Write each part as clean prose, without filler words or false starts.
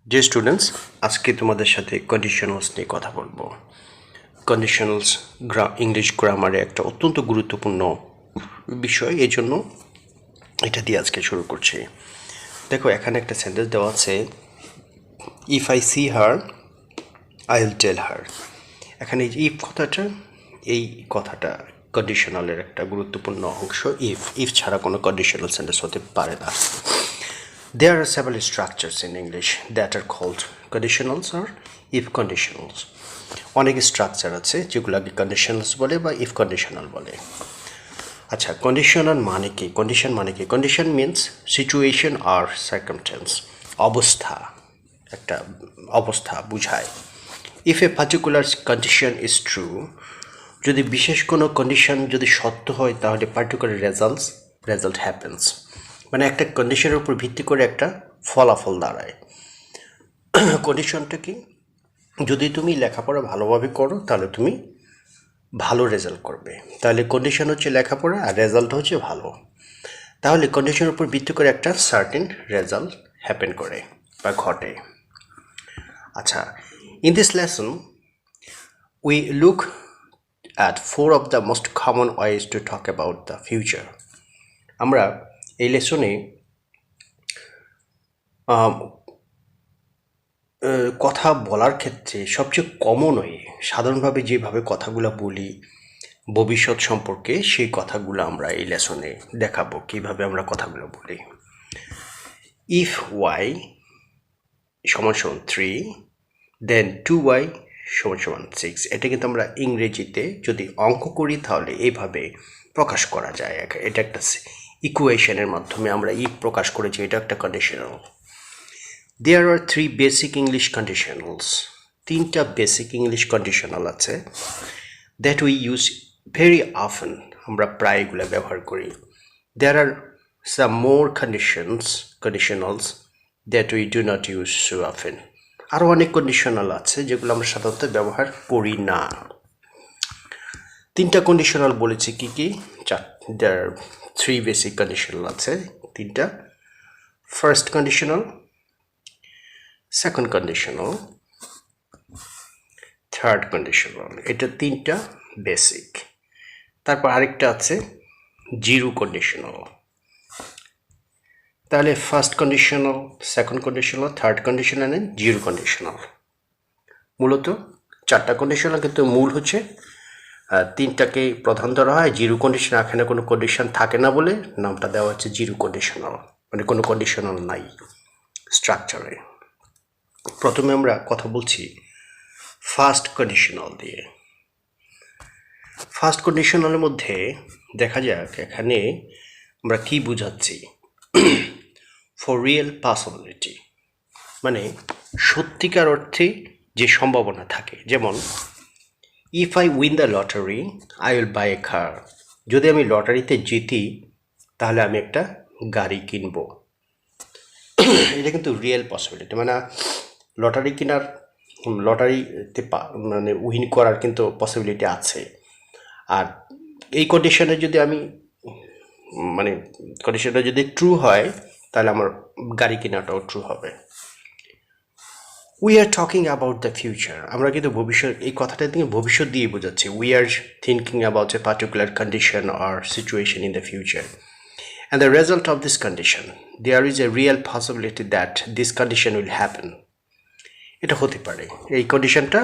Dear students, আজকে তোমাদের সাথে কন্ডিশনালস নিয়ে কথা বলবো। কন্ডিশনালস ইংলিশ গ্রামারে একটা অত্যন্ত গুরুত্বপূর্ণ বিষয়, এই জন্য এটা দিয়ে আজকে শুরু করছি। দেখো, এখানে একটা সেন্টেন্স দেওয়া আছে, if I see her I will tell her. এখানে এই যে ইফ কথাটা কন্ডিশনালের একটা গুরুত্বপূর্ণ অংশ। ইফ ছাড়া কোনো কন্ডিশনাল সেন্টেন্স হতে পারে না। There are several structures in English that are called conditionals or if conditionals. অনেক স্ট্রাকচার আছে যেগুলোকে কন্ডিশনালস বলে বা ইফ কন্ডিশনাল বলে। আচ্ছা, কন্ডিশনাল মানে কি? কন্ডিশন মিনস সিচুয়েশন আর সার্কামস্ট্যান্স, অবস্থা, একটা অবস্থা বুঝায়। If A particular condition is true, যদি বিশেষ কোনো কন্ডিশন যদি সত্য হয় তাহলে পার্টিকুলার রেজাল্ট হ্যাপেন্স, মানে একটা কন্ডিশনের উপর ভিত্তি করে একটা ফলাফল দাঁড়ায়। কন্ডিশনটা কি? যদি তুমি লেখাপড়া ভালোভাবে করো তাহলে তুমি ভালো রেজাল্ট করবে, তাহলে কন্ডিশন হচ্ছে লেখাপড়া আর রেজাল্ট হচ্ছে ভালো। তাহলে কন্ডিশনের উপর ভিত্তি করে একটা সার্টেন রেজাল্ট হ্যাপেন করে বা ঘটে। আচ্ছা, in this lesson we look at 4 of the most common ways to talk about the future. আমরা এই লেসনে কথা বলার ক্ষেত্রে সবচেয়ে কমন ওয়ে, সাধারণভাবে যেভাবে কথাগুলো বলি ভবিষ্যৎ সম্পর্কে, সেই কথাগুলো আমরা এই লেসনে দেখাবো কিভাবে আমরা কথাগুলো বলি। ইফ ওয়াই সমান 3 দেন 2y সমান 6, এটা কিন্তু আমরা ইংরেজিতে যদি অঙ্ক করি তাহলে এইভাবে প্রকাশ করা যায়। এটা একটা ইকুয়েশনের মাধ্যমে আমরা ইফ প্রকাশ করেছি, এটা একটা conditional. There are 3 basic English conditionals. 3টা বেসিক ইংলিশ কন্ডিশনাল আছে that we use very often, আমরা প্রায় এগুলো ব্যবহার করি। There are some more conditionals that we do not use so often. আরও অনেক কন্ডিশনাল আছে যেগুলো আমরা সাধারণত ব্যবহার করি না। 3টা কন্ডিশনাল বলেছি কি কি? There are 3 basic conditional আছে 3টা। First conditional, second conditional, third conditional, এটা 3টা বেসিক। তারপর আরেকটা আছে জিরো কন্ডিশনাল। তাহলে first conditional, second conditional, third conditional and zero conditional, মূলত 4টা কন্ডিশনাল, কিন্তু মূল হচ্ছে 3টাকে প্রধান ধরা হয়। জিরো কন্ডিশন, এখানে কোনো কন্ডিশন থাকে না বলে নামটা দেওয়া হচ্ছে জিরো কন্ডিশনাল, মানে কোনো কন্ডিশনাল নাই স্ট্রাকচারে। প্রথমে আমরা কথা বলছি ফার্স্ট কন্ডিশনাল দিয়ে। ফার্স্ট কন্ডিশনালের মধ্যে দেখা যাক এখানে আমরা কি বুঝাচ্ছি। ফর রিয়েল পসিবিলিটি, মানে সত্যিকার অর্থে যে সম্ভাবনা থাকে। যেমন if I win the lottery I will buy a car, যদি আমি লটারিতে জিতি তাহলে আমি একটা গাড়ি কিনব। এটা কিন্তু রিয়েল পসিবিলিটি, মানে লটারিতে মানে উইন করার কিন্তু পসিবিলিটি আছে। আর এই কন্ডিশনে যদি আমি মানে কন্ডিশনটা যদি ট্রু হয় তাহলে আমার গাড়ি কেনাটাও ট্রু হবে। We are talking about the future, আমরা কিন্তু ভবিষ্যৎ, এই কথাটা থেকে ভবিষ্যৎ দিয়ে বোঝাচ্ছি। We are thinking about a particular condition or situation in the future, and the result of this condition, there is a real possibility that this condition will happen. এটা হতে পারে, এই কন্ডিশনটা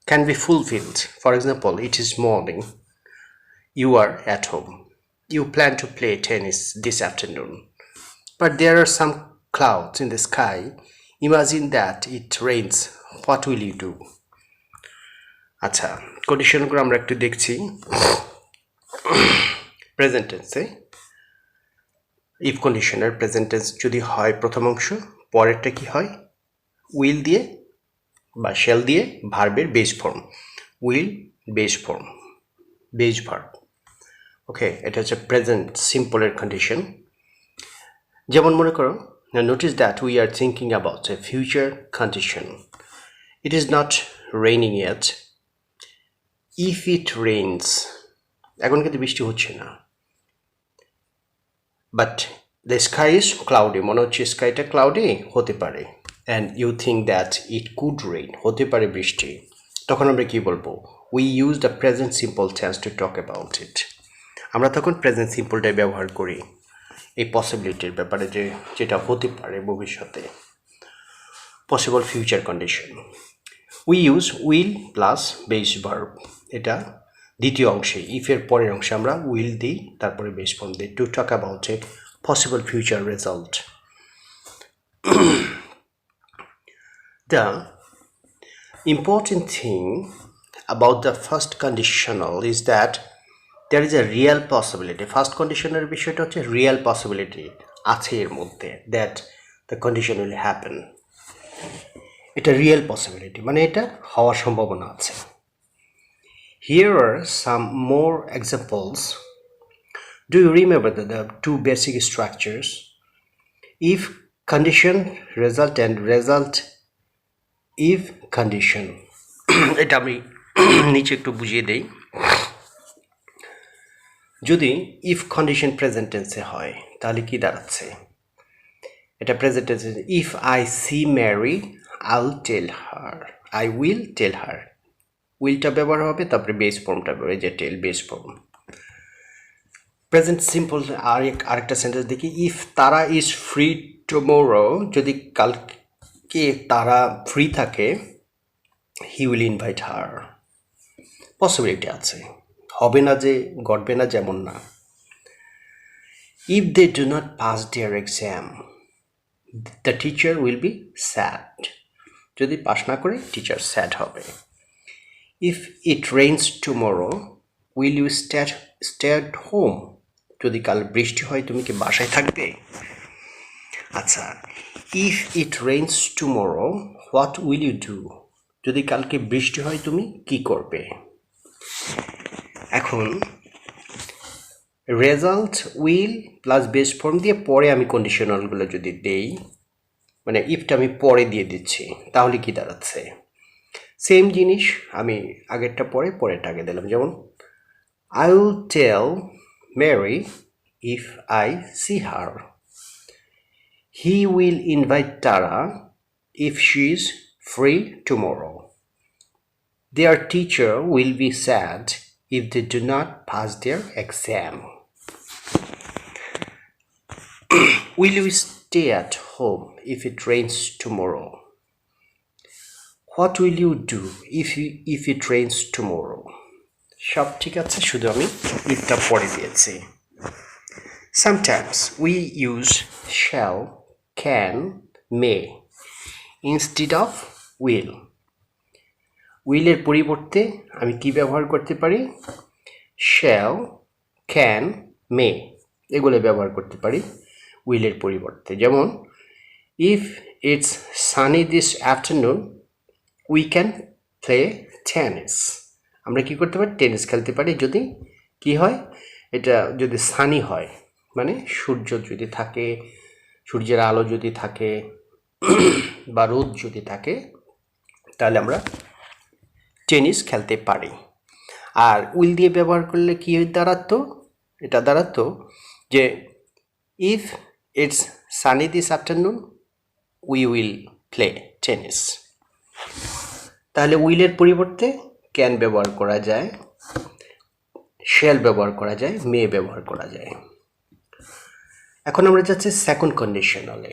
can be fulfilled. For example, it is morning, you are at home, you plan to play tennis this afternoon, but there are some clouds in the sky. Imagine that it rains. What will you do? আচ্ছা, কন্ডিশনগুলো আমরা একটু দেখছি। Present টেন্সে if কন্ডিশনের present tense যদি হয় প্রথম অংশ, পরেরটা কি হয়? উইল দিয়ে বা শেল দিয়ে ভার্বের base form, will base verb. Okay, এটা হচ্ছে প্রেজেন্ট সিম্পলের কন্ডিশন। যেমন মনে করো, notice that we are thinking about a future condition, it is not raining yet, if it rains, এখন কিন্তু বৃষ্টি হচ্ছে না, but the sky is cloudy, মনে হচ্ছে স্কাইটা ক্লাউডি হতে পারে। and you think that it could rain, হতে পারে বৃষ্টি, তখন আমরা কি বলবো? We use the present simple tense to talk about it. আমরা তখন প্রেজেন্ট সিম্পলটাই ব্যবহার করি এই পসিবিলিটির ব্যাপারে, যে যেটা হতে পারে ভবিষ্যতে, possible future condition. We use will plus base verb, এটা দ্বিতীয় অংশে, ইফের পরের অংশে আমরা উইল দিই, তারপরে বেস ফর্ম দিই, to talk about a possible future result. The important thing about the first conditional is that there is a real possibility. First conditional বিষয়টা হচ্ছে real possibility আছে এর মধ্যে, that the condition will happen. এটা real possibility, মানে এটা হওয়ার সম্ভাবনা আছে। Here are some more examples. Do you remember the two basic structures? If condition, result, and result if condition. এটা আমি নিচে একটু বুঝিয়ে দেই। যদি ইফ কন্ডিশন প্রেজেন্ট টেন্সে হয় তাহলে কি দাঁড়াচ্ছে? এটা প্রেজেন্ট টেন্সে, if I see Mary I will tell her, I will tell her, উইলটা ব্যবহার হবে, তারপরে বেস ফর্মটা ব্যবহার, যে tell base form. Present simple আরেকটা সেন্টেন্স দেখি, if Tara is free tomorrow, যদি কালকে তারা ফ্রি থাকে, he will invite her, possibility আছে, হবে না যে ঘটবে না যেমন না। If they do not pass their exam, the teacher will be sad, যদি পাস না করে টিচার স্যাড হবে। If it rains tomorrow will you stay at home, যদি কাল বৃষ্টি হয় তুমি কি বাসায় থাকবে? আচ্ছা, if it rains tomorrow what will you do, যদি কালকে বৃষ্টি হয় তুমি কি করবে? এখন result will plus base form দিয়ে পরে আমি কন্ডিশনালগুলো যদি দেই, মানে ইফটা আমি পরে দিয়ে দিচ্ছি, তাহলে কি দাঁড়াচ্ছে? সেম জিনিস, আমি আগেরটা পরে পরেরটা আগে দিলাম। যেমন I will tell Mary if I see her, he will invite Tara if she is free tomorrow, their teacher will be sad if they do not pass their exam. Will you stay at home if it rains tomorrow? What will you do if it rains tomorrow? সব ঠিক আছে, শুধু আমি ইফটা পড়ে দিয়েছি। Sometimes we use shall, can, may instead of will. উইলের পরিবর্তে আমি কি ব্যবহার করতে পারি? শ্যাল, ক্যান, মে, এগুলো ব্যবহার করতে পারি উইলের পরিবর্তে। যেমন if it's sunny this afternoon we can play tennis, আমরা কি করতে পারি? টেনিস খেলতে পারি যদি কি হয়, এটা যদি সানি হয়, মানে সূর্য যদি থাকে, সূর্যের আলো যদি থাকে বা রোদ যদি থাকে, তাহলে আমরা টেনিস খেলতে পারি। আর উইল দিয়ে ব্যবহার করলে কি দাঁড়াতো? এটা দাঁড়াতো যে if it's sunny this afternoon we will play tennis. তাহলে উইলের পরিবর্তে ক্যান ব্যবহার করা যায়, শ্যাল ব্যবহার করা যায়, মে ব্যবহার করা যায়। এখন আমরা যাচ্ছি সেকেন্ড কন্ডিশনালে,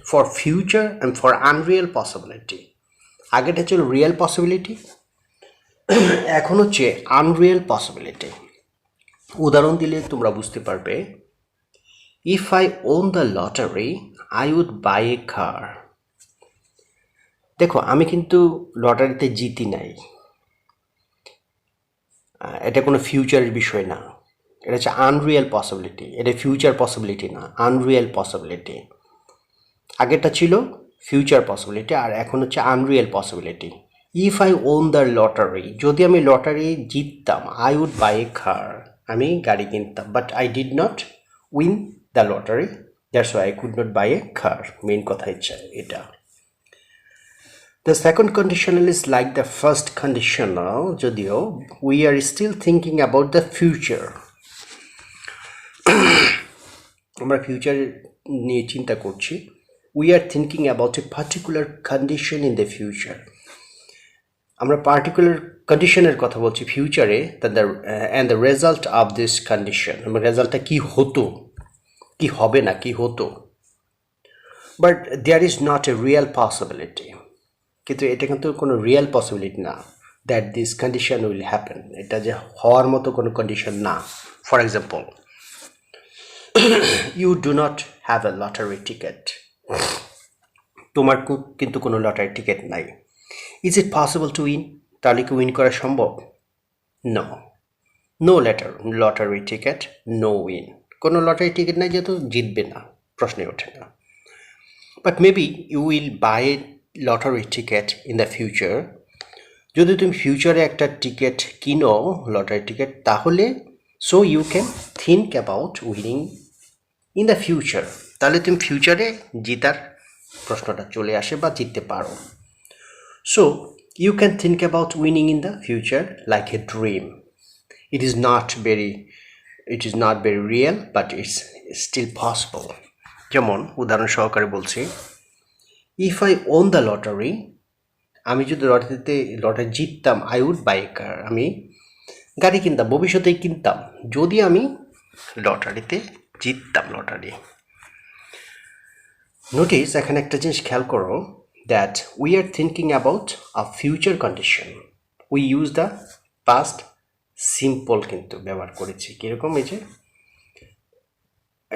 for future and for unreal possibility. আগেটা ছিল রিয়েল পসিবিলিটি, এখন হচ্ছে আনরিয়েল পসিবিলিটি। উদাহরণ দিলে তোমরা বুঝতে পারবে। If I won the lottery I would buy a car. দেখো, আমি কিন্তু লটারিতে জিতি নাই, এটা কোনো ফিউচারের বিষয় না, এটা হচ্ছে আনরিয়েল পসিবিলিটি, এটা ফিউচার পসিবিলিটি না, আনরিয়েল পসিবিলিটি। আগেরটা ছিল ফিউচার পসিবিলিটি, আর এখন হচ্ছে unreal possibility. If I won the lottery, যদি আমি লটারি জিততাম, I would buy a car, আমি গাড়ি কিনতাম, but I did not win the lottery, that's why I could not buy a car. Main কথা হচ্ছে এটা। The second conditional is like the first conditional, যদিও we are still thinking about the future. আমরা future নিয়ে চিন্তা করছি, we are thinking about a particular condition in the future. আমরা particular কন্ডিশনের কথা বলছি ফিউচারে, and the result of this condition, রেজাল্টটা কি হতো, কি হবে না, কি হতো, but there is not a real possibility, কিন্তু এটা কিন্তু কোনো রিয়েল পসিবিলিটি না that this condition will happen, এটা যে হওয়ার মতো কোনো কন্ডিশন না. For example, you do not have a lottery ticket, তোমার কিন্তু কোনো লটারি টিকিট নাই. Is it possible to win? তাহলে কি উইন করা সম্ভব? No. No lottery ticket, no win. কোনো লটারি টিকিট নাই, যেহেতু জিতবে না, প্রশ্নই ওঠে না. But maybe you will buy a lottery ticket in the future. যদি তুমি ফিউচারে একটা টিকিট কিনো, লটারি টিকিট, তাহলে so you can think about winning in the future. তাহলে তুমি ফিউচারে জিতার প্রশ্নটা চলে আসে বা জিততে পারো. So you can think about winning in the future like a dream. It is not very real, but it's still possible. যেমন উদাহরণ সহকারে বলছি, if I own the lottery, আমি যদি lottery জিততাম, I would buy a car, আমি গাড়ি কিনতাম, ভবিষ্যতেই কিনতাম যদি আমি লটারিতে জিততাম লটারি. নোটিস এখানে একটা জিনিস খেয়াল করো, that we are thinking about a future condition. We use the past simple কিন্তু ব্যবহার করেছি. কিরকম,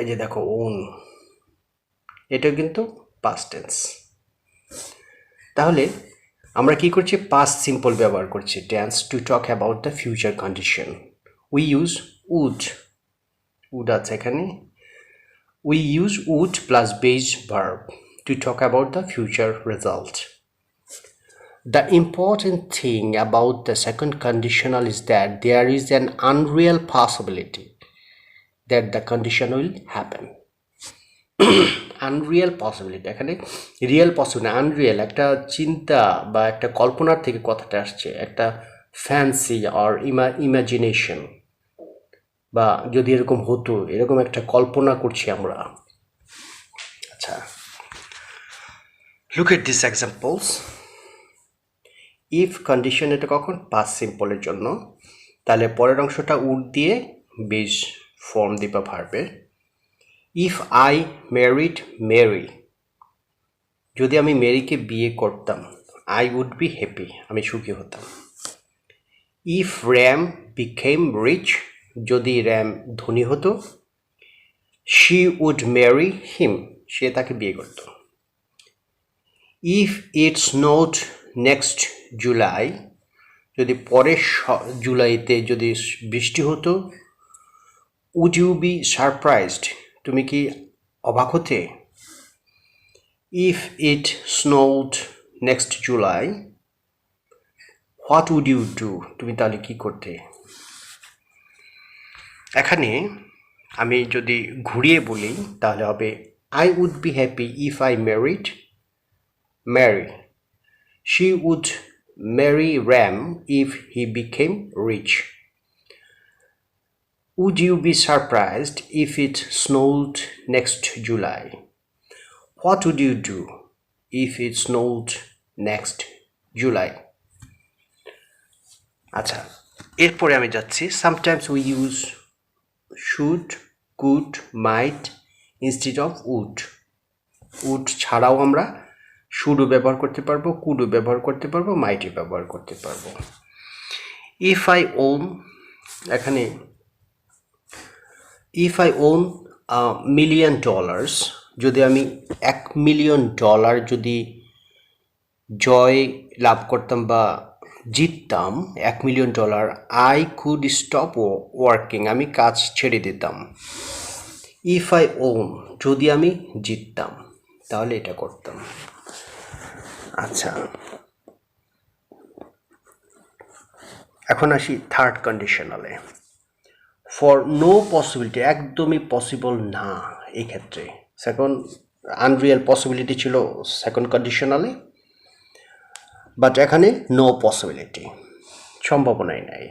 এই যে দেখো own, এটা কিন্তু past tense. তাহলে আমরা কি করছি, past simple ব্যবহার করছি tense to talk about the future condition. We use would আছে এখানে. We use would plus base verb to talk about the future result. The important thing about the second conditional is that there is an unreal possibility that the condition will happen. Unreal possibility, এখানে real possibility, Unreal একটা চিন্তা বা একটা কল্পনার থেকে কথাটা আসছে, একটা ফ্যান্সি অর ইমাজিনেশন, বা যদি এরকম হতো, এরকম একটা কল্পনা করছি আমরা. আচ্ছা, look at these examples. if condition, এটা কখন, past simple এর জন্য, তাহলে পরের অংশটা would দিয়ে বেস ফর্ম দিবা ভার্বে. if I married Mary, যদি আমি মেরিকে বিয়ে করতাম, I would be happy, আমি সুখী হতাম. if Ram became rich, যদি র্যাম ধনী হতো, she would marry him, সে তাকে বিয়ে করত. if it snowed next July, যদি পরের জুলাইতে যদি বৃষ্টি হতো, would you be surprised, তুমি কি অবাক হতে. if it snowed next July, what would you do, তুমি তাহলে কি করতে. এখানে আমি যদি ঘুরিয়ে বলি তাহলে হবে I would be happy if I married Mary. She would marry Ram if he became rich. Would you be surprised if it snowed next July? What would you do if it snowed next July? আচ্ছা, এরপরে আমি যাচ্ছি. Sometimes we use should, could, might instead of would. would ছাড়াও আমরা shouldও ব্যবহার করতে পারবো, couldও ব্যবহার করতে পারবো, mightও ব্যবহার করতে পারবো. if I own, এখানে if I own $1 million, যদি আমি $1 million যদি জয় লাভ করতাম বা জিততাম, $1 million, I could stop working, আমি কাজ ছেড়ে দিতাম. if I own, যদি আমি জিততাম, তাহলে এটা করতাম. আচ্ছা, এখন আসি থার্ড কন্ডিশনালে. ফর নো পসিবিলিটি, একদমই পসিবল না, এই ক্ষেত্রে সেকেন্ড আনরিয়েল পসিবিলিটি ছিল সেকেন্ড কন্ডিশনালে, বাট এখানে নো পসিবিলিটি, সম্ভাবনাই নাই.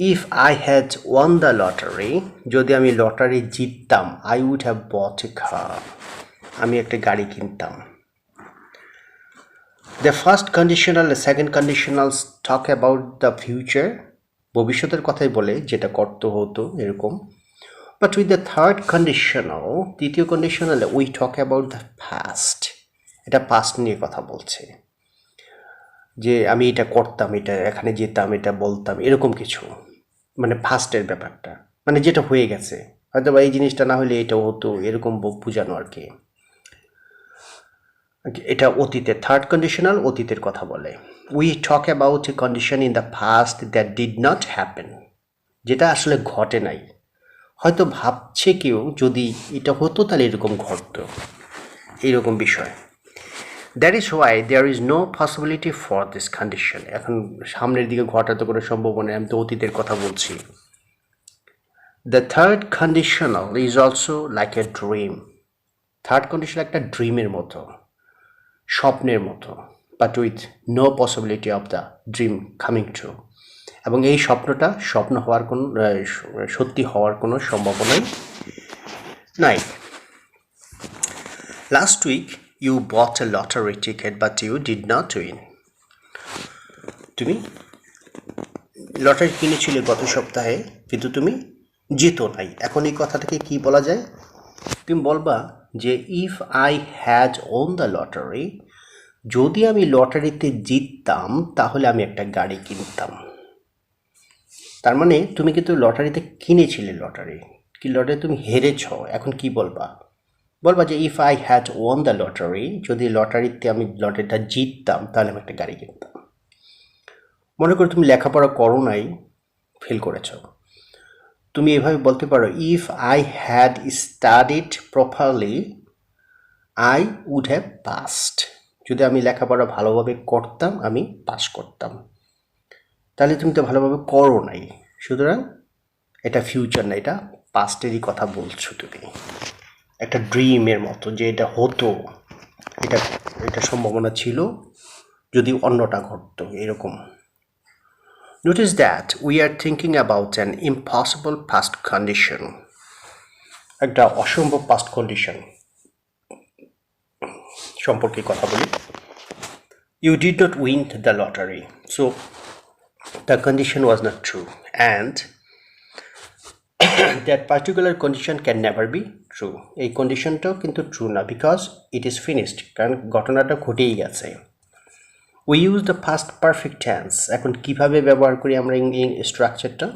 if I had won the lottery, যদি আমি lottery জিততাম, I would have bought a car. আমি একটা গাড়ি কিনতাম। The first conditional, the second conditionals talk about the future, ভবিষ্যতের কথাই বলে, যেটা করতে হতো এরকম। But with the third conditional, তৃতীয় conditional, we talk about the past. এটা past নিয়ে কথা বলছে, যে আমি এটা করতাম, এটা এখানে যেতাম, এটা বলতাম, এরকম কিছু, মানে ফাস্টের ব্যাপারটা, মানে যেটা হয়ে গেছে, হয়তো বা এই জিনিসটা না হলে এটাও হতো, এরকম বোঝানো আর কি। এটা অতীতের, থার্ড কন্ডিশনাল অতীতের কথা বলে। We talk about a condition in the past that did not happen, যেটা আসলে ঘটে নাই, হয়তো ভাবছে কেউ যদি এটা হতো তাহলে এরকম ঘটতো, এইরকম বিষয়। That is why there is no possibility for this condition. এখন সামনের দিকে ঘটাতে কোনো সম্ভাবনা, আমি তো অতীতের কথা বলছি। The third conditional is also like a dream. Third condition একটা ড্রিমের মতো, স্বপ্নের মতো, but with no possibility of the dream coming true. এবং এই স্বপ্নটা স্বপ্ন হওয়ার কোনো, সত্যি হওয়ার কোনো সম্ভাবনাই নাই। Last week you bought a lottery ticket but you did not win. তুমি লটারি কিনেছিলে গত সপ্তাহে, কিন্তু তুমি জিতো নাই। এখন এই কথাটাকে কি বলা যায়? তুমি বলবা যে if I had won the lottery, যদি আমি লটারিতে জিততাম তাহলে আমি একটা গাড়ি কিনতাম। তার মানে তুমি কিন্তু লটারিতে কিনেছিলে, লটারি তুমি হেরেছ। এখন কি বলবা? বলবা যে if I had won the lottery, যদি লটারিতে আমি লটারিটা জিততাম তাহলে আমি একটা গাড়ি কিনতাম। মনে করো তুমি লেখাপড়া করো নাই, ফেল করেছ, তুমি এভাবে বলতে পারো if I had studied properly I would have passed. যদি আমি লেখাপড়া ভালোভাবে করতাম আমি পাস করতাম। তাহলে তুমি তো ভালোভাবে করো নাই, সুতরাং এটা ফিউচার না, এটা পাস্টেরই কথা বলছো তুমি, একটা ড্রিমের মতো, যে এটা হতো, এটা এটা সম্ভাবনা ছিল যদি অন্যটা ঘটতো, এরকম। Notice that we are thinking about an impossible past condition, একটা অসম্ভব past condition সম্পর্কে কথা বলি। You did not win the lottery, so the condition was not true, and that particular condition can never be true. এই কন্ডিশনটাও কিন্তু true না, because it is finished, কারণ ঘটনাটা ঘটেই গেছে। We use the past perfect tense. এখন কিভাবে ব্যবহার করি আমরা স্ট্রাকচারটা?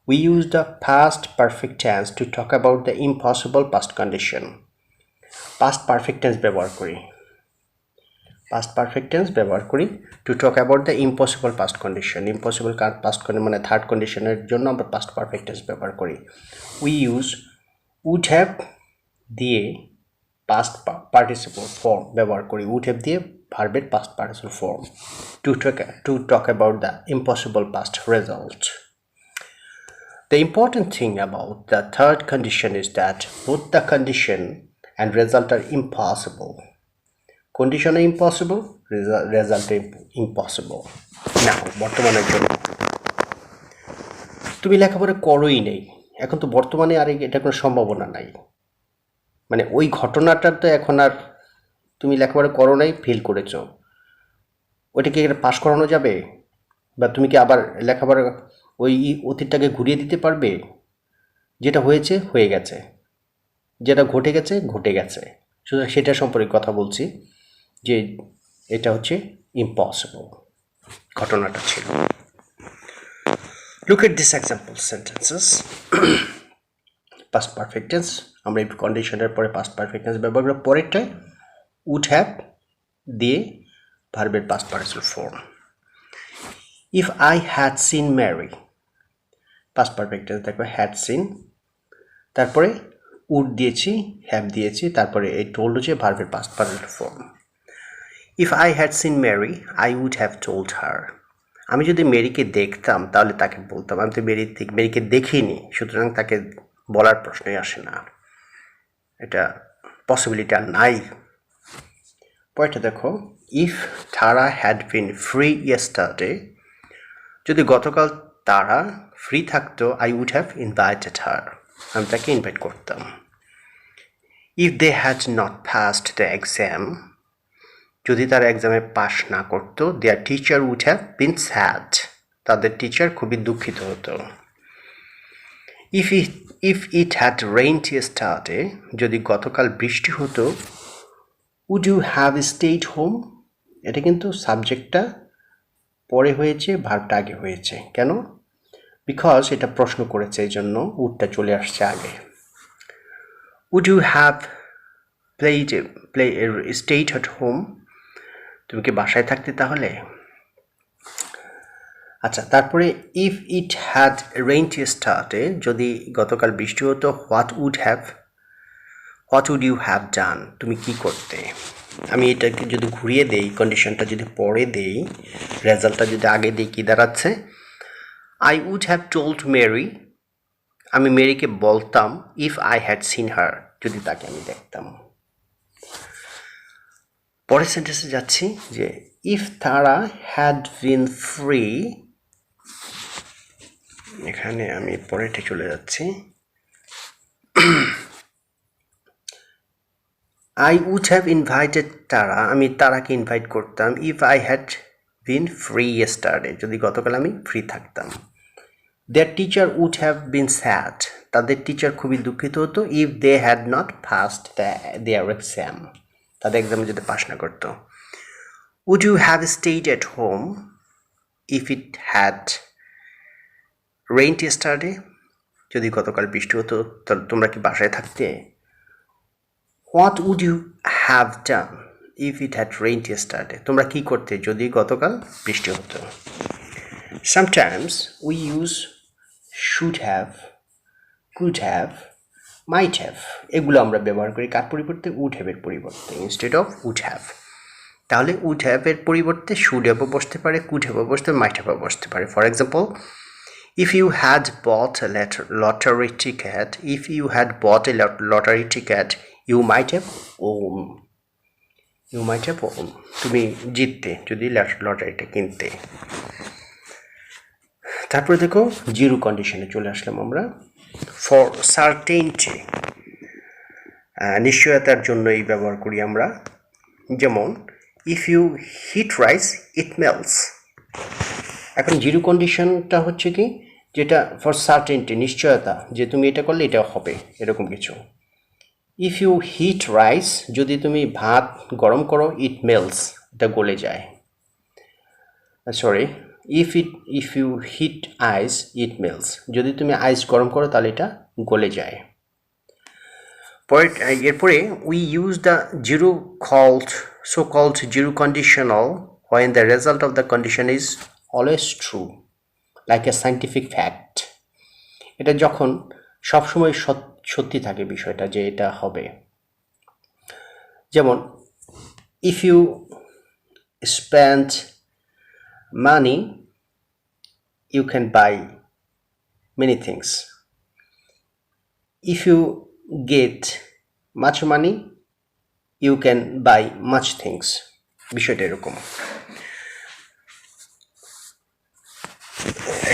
We use the past perfect tense to talk about the impossible past condition. Past perfect tense ব্যবহার করি, past perfect tense ব্যবহার করি to talk about the impossible past condition. Impossible past condition মানে থার্ড কন্ডিশনের জন্য আমরা past perfect tense ব্যবহার করি। We use would have দিয়ে past participle form ব্যবহার করি, would have দিয়ে ভার্বের past participle form to talk about the impossible past result. The important thing about the third condition is that both the condition and result are impossible. Condition are impossible, result are impossible. Now, বর্তমানের জন্য তুমি লেখাপড়া করোই নেই, এখন তো বর্তমানে আর এটা কোনো সম্ভাবনা নাই, মানে ওই ঘটনাটা তো এখন আর, তুমি লেখাপড়া করো নাই, ফেল করেছো, ওইটাকে পাস করানো যাবে? বা তুমি কি আবার লেখাপড়া ওই অতীতটাকে ঘুরিয়ে দিতে পারবে? যেটা হয়েছে হয়ে গেছে, যেটা ঘটে গেছে ঘটে গেছে, শুধু সেটা সম্পর্কে কথা বলছি, যে এটা হচ্ছে ইম্পসিবল, ঘটনাটা ছিল। Look at this example sentences. Past perfect tense, আমরা এই কন্ডিশনের পরে past perfect tense ব্যবহার করে, পরেরটায় would have দিয়ে ভার্বের past participle form. If I had seen Mary, past perfect tense দেখো had seen, তারপরে would দিয়েছি, have দিয়েছি, তারপরে এই told হচ্ছে ভার্বের past participle form. If I had seen Mary, I would have told her. আমি যদি মেরিকে দেখতাম তাহলে তাকে বলতাম। আমি তো মেরিকে দেখিনি, সুতরাং তাকে বলার প্রশ্নই আসে না, এটা পসিবিলিটি আর নাই। পরেরটা দেখো, ইফ তারা হ্যাড বিন ফ্রি ইয়েস্টারডে, যদি গতকাল তারা ফ্রি থাকতো, আই উড হ্যাভ ইনভাইটেড হার, আমি তাকে ইনভাইট করতাম। if they had not passed the exam, যদি তারা এক্সামে পাশ না করতো, their teacher would have been sad, তাদের টিচার খুবই দুঃখিত হতো। if it had rained yesterday, যদি গতকাল বৃষ্টি হতো, would you have stayed home? এটা কিন্তু সাবজেক্টটা পরে হয়েছে, ভার্বটা আগে হয়েছে। কেন? বিকজ এটা প্রশ্ন করেছে, এই জন্য উডটা চলে আসছে আগে। would you have stayed at home? তুমি কি বাসায় থাকতে তাহলে? আচ্ছা, তারপরে if it had rained yesterday, যদি গতকাল বৃষ্টি হতো, what would you have done? তুমি কি করতে? আমি এটাকে যদি ঘুরিয়ে দেই, কন্ডিশনটা যদি পরে দেই, রেজাল্টটা যদি আগে দিই, কি দাঁড়াচ্ছে? I would have told Mary, আমি মেরিকে বলতাম, if I had seen her, যদি তাকে আমি দেখতাম। পরের সেন্টেন্সে যাচ্ছি যে if তারা had been free, এখানে আমি পরেরটা চলে যাচ্ছি। I would have invited তারা, আমি তারাকে ইনভাইট করতাম, if I had been free yesterday, যদি গতকাল আমি ফ্রি থাকতাম। Their teacher would have been sad, তাদের টিচার খুবই দুঃখিত হতো, if they had not passed their exam, তাদের এক্সামে যদি পাস না করতো। Would you have stayed at home if it had rained yesterday, যদি গতকাল বৃষ্টি হতো, তাহলে তোমরা কি বাসায় থাকতে? What would you have done if it had rained yesterday, তোমরা কি করতে যদি গতকাল বৃষ্টি হতো? Sometimes we use should have, could have, might have, এগুলো আমরা ব্যবহার করি কার পরিবর্তে? would have এর পরিবর্তে, instead of would have। তাহলে would have এর পরিবর্তে should have বসতে পারে, could have বসতে পারে, might have বসতে পারে। For example, if you had bought a lottery ticket, you might have won, তুমি জিততে যদি লটারিটা কিনতে। তারপরে দেখো জিরো কন্ডিশনে চলে আসলাম আমরা। ফর সার্টেনটি, নিশ্চয়তার জন্য এই ব্যবহার করি আমরা। যেমন if you hit rice it melts. এখন জিরো কন্ডিশনটা হচ্ছে কি, যেটা ফর সার্টেনটি, নিশ্চয়তা যে তুমি এটা করলে এটা হবে, এরকম কিছু। ইফ ইউ হিট রাইস, যদি তুমি ভাত গরম করো, ইট মেল্টস, এটা গলে যায়। Sorry, if you hit ice it melts, যদি তুমি আইস গরম করো তাহলে এটা গলে যায়। এরপরে we use the so called zero conditional when the result of the condition is always true, like a scientific fact, এটা যখন সবসময় সত্যি থাকে বিষয়টা যে এটা হবে। যেমন if you spend money you can buy many things, if you get much money you can buy much things, বিষয়টা এরকম।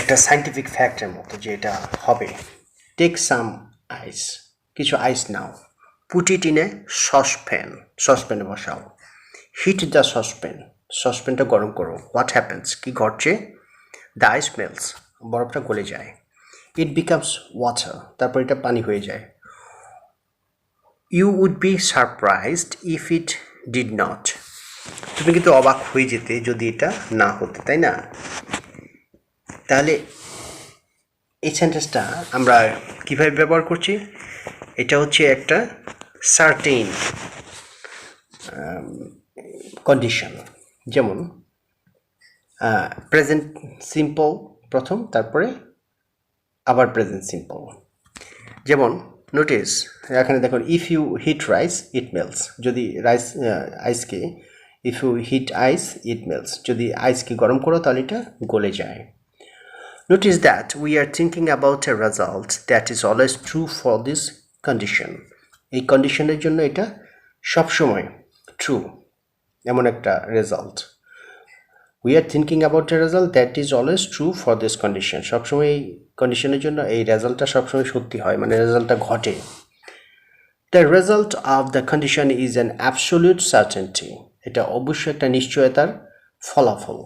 একটা সাইন্টিফিক ফ্যাক্টের মতো যে এটা হবে। টেক সাম আইস, কিছু আইস নাও। পুট ইট ইন এ সসপ্যানে বসাও। হিট দ্য সসপ্যানটা গরম করো। হোয়াট হ্যাপেন্স, কি ঘটছে? দ্য আইস মেল্টস, বরফটা গলে যায়। ইট বিকামস ওয়াটার, তারপর এটা পানি হয়ে যায়। You would be surprised if it did not, তুমি কিন্তু অবাক হয়ে যেতে যদি এটা না হতো, তাই না? তাহলে এই সেন্টেন্সটা আমরা কীভাবে ব্যবহার করছি? এটা হচ্ছে একটা সার্টেন কন্ডিশন। যেমন প্রেজেন্ট সিম্পল প্রথম, তারপরে আবার প্রেজেন্ট সিম্পল। যেমন নোটিস এখানে দেখুন, if you hit rice it melts, যদি আইসকে if you hit ice it melts, যদি আইসকে গরম করো তাহলে এটা গলে যায়। Notice that we are thinking about a result that is always true for this condition. এই কন্ডিশনের জন্য এটা সবসময় ট্রু, এমন একটা result. We are thinking about a result that is always true for this condition. সবসময় এই কন্ডিশনের জন্য এই রেজাল্টটা সবসময় সত্যি হয়, মানে রেজাল্টটা ঘটে। The result of the condition is an absolute certainty. এটা অবশ্যই একটা নিশ্চয়তার ফলাফল.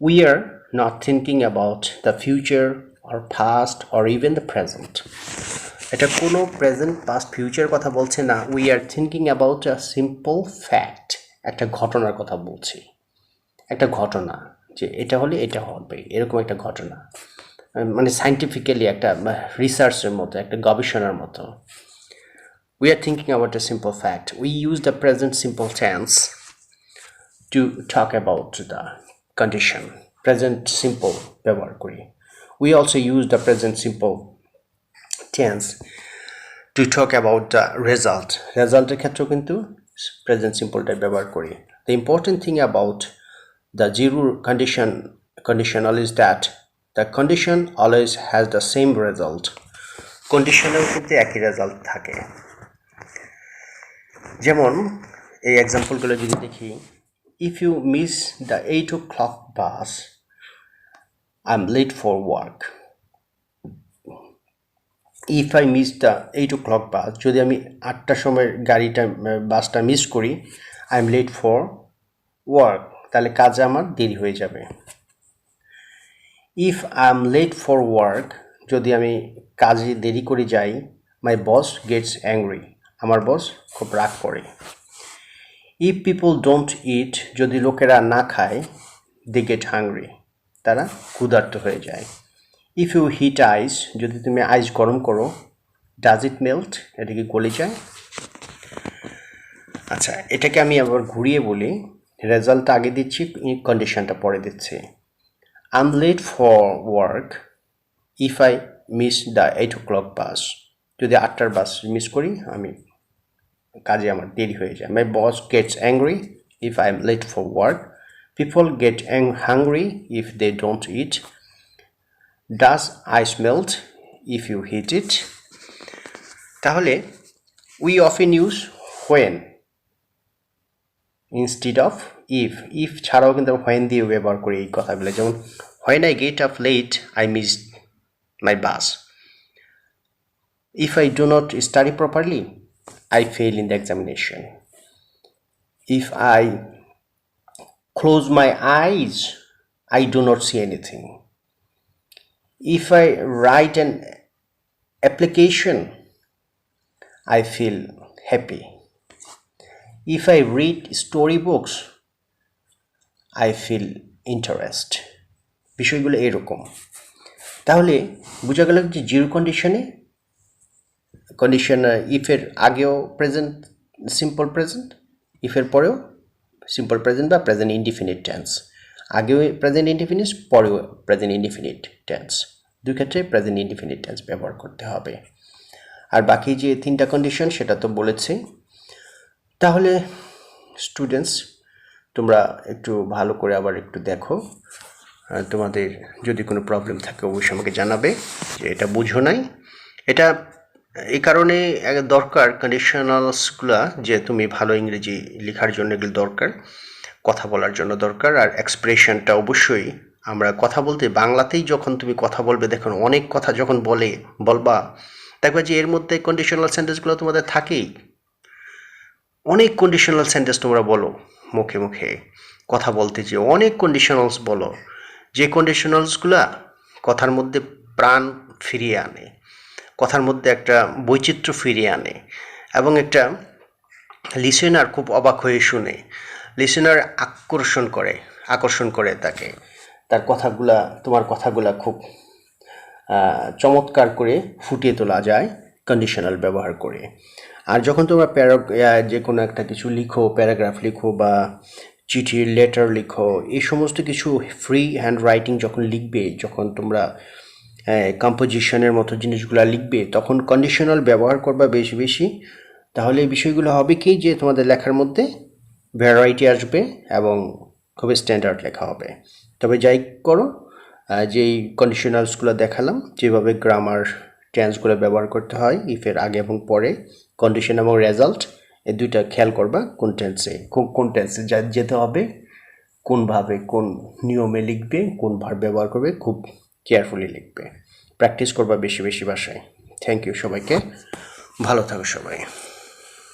We are not thinking about the future or past or even the present. এটা কোনো প্রেজেন্ট পাস্ট ফিউচার কথা বলছে না. We are thinking about a simple fact. একটা ঘটনার কথা বলছি. একটা ঘটনা যে এটা হলে এটা হবে, এরকম একটা ঘটনা, মানে সায়েন্টিফিক্যালি একটা রিসার্চের মতো, একটা গবেষণার মতো. We are thinking about a simple fact. We use the present simple tense to talk about the condition. Present simple ব্যবহার করি. We also use the present simple tense to talk about the result. রেজাল্টের ক্ষেত্রেও কিন্তু present simpleটা ব্যবহার করি. The important thing about the zero conditional is that the condition always has the same result. Conditional কিন্তু একই result থাকে. যেমন এই এক্সাম্পলগুলো যদি দেখি, if you miss the 8 o'clock bus, I'm late for work. If I miss the 8 o'clock bus, যদি আমি 8টার সময় বাসটা মিস করি, I'm late for work, তাহলে কাজে আমার দেরি হয়ে যাবে. If I'm late for work, যদি আমি কাজে দেরি করে যাই, my boss gets angry, আমার বস খুব রাগ করে. If people don't eat, যদি লোকেরা না খায়, they get hungry, তারা ক্ষুধার্ত হয়ে যায়. If you heat ice, যদি তুমি আইস গরম করো, does it melt, এটা কি গলে যায়? আচ্ছা, এটাকে আমি আবার ঘুরিয়ে বলি, রেজাল্ট আগে দিচ্ছি, কন্ডিশনটা পরে দিচ্ছি. I'm late for work if I miss the 8 o'clock bus. যদি 8টার বাস মিস করি, আমি কাজে আমার দেরি হয়ে যায়. My boss gets angry if I'm late for work. People get hungry if they don't eat. Does ice melt if you heat it? তাহলে we often use when instead of if ছাড়াও কিন্তু when দিয়ে ব্যবহার করি এই কথাগুলো. যেমন when I get up late I missed my bus. If I do not study properly I fail in the examination. If I close my eyes I do not see anything. If I write an application I feel happy. If I read storybooks I feel interest. বিষয়গুলো এরকম. তাহলে বোঝা গেল যে zero condition ইফের আগেও present simple present, ইফের পরেও simple present বা present indefinite tense. আগেও প্রেজেন্ট ইনডিফিনিট, পরেও প্রেজেন্ট ইনডিফিনিট টেন্স. দুই ক্ষেত্রে প্রেজেন্ট ইনডিফিনিট টেন্স ব্যবহার করতে হবে. আর বাকি যে 3টা কন্ডিশন সেটা তো বলেছি. তাহলে স্টুডেন্টস, তোমরা একটু ভালো করে আবার একটু দেখো. তোমাদের যদি কোনো প্রবলেম থাকে অবশ্যই আমাকে জানাবে যে এটা বুঝো নাই. এটা এই কারণে দরকার কন্ডিশনালসগুলা, যে তুমি ভালো ইংরেজি লেখার জন্য এগুলো দরকার, কথা বলার জন্য দরকার. আর এক্সপ্রেশনটা অবশ্যই আমরা কথা বলতে বাংলাতেই যখন তুমি কথা বলবে, দেখুন অনেক কথা যখন বলবা দেখবে যে এর মধ্যে কন্ডিশনাল সেন্টেন্সগুলো তোমাদের থাকেই. অনেক কন্ডিশনাল সেন্টেন্স তোমরা বলো মুখে মুখে কথা বলতে, যে অনেক কন্ডিশনালস বলো, যে কন্ডিশনালসগুলা কথার মধ্যে প্রাণ ফিরিয়ে আনে, কথার মধ্যে একটা বৈচিত্র্য ফিরিয়ে আনে, এবং একটা লিসেনার খুব অবাক হয়ে শুনে, লিসেনার আকর্ষণ করে তাকে, তার কথাগুলা, তোমার কথাগুলা খুব চমৎকার করে ফুটিয়ে তোলা যায় কন্ডিশনাল ব্যবহার করে. আর যখন তোমরা যে কোনো একটা কিছু লিখো, প্যারাগ্রাফ লিখো বা চিঠি লেটার লিখো, এই সমস্ত কিছু ফ্রি হ্যান্ড রাইটিং যখন লিখবে, যখন তোমরা কম্পোজিশনের মতো জিনিসগুলো লিখবে, তখন কন্ডিশনাল ব্যবহার করবা বেশি বেশি. তাহলে এই বিষয়গুলো হবে কি, যে তোমাদের লেখার মধ্যে ভ্যারাইটি আসবে এবং খুবই স্ট্যান্ডার্ড লেখা হবে. তবে যাই করো, যেই কন্ডিশনালসগুলো দেখালাম, যেভাবে গ্রামার টেন্সগুলো ব্যবহার করতে হয় ইফের আগে এবং পরে, কন্ডিশন এবং রেজাল্ট, এই দুইটা খেয়াল করবা. কোন টেন্সে যেতে হবে, কোনভাবে কোন নিয়মে লিখবে, কোন ভার্ব ব্যবহার করবে, খুব কেয়ারফুলি লিখবে. প্র্যাকটিস করবা বেশি বেশি ভাষায়. থ্যাংক ইউ সবাইকে, ভালো থাকো সবাই.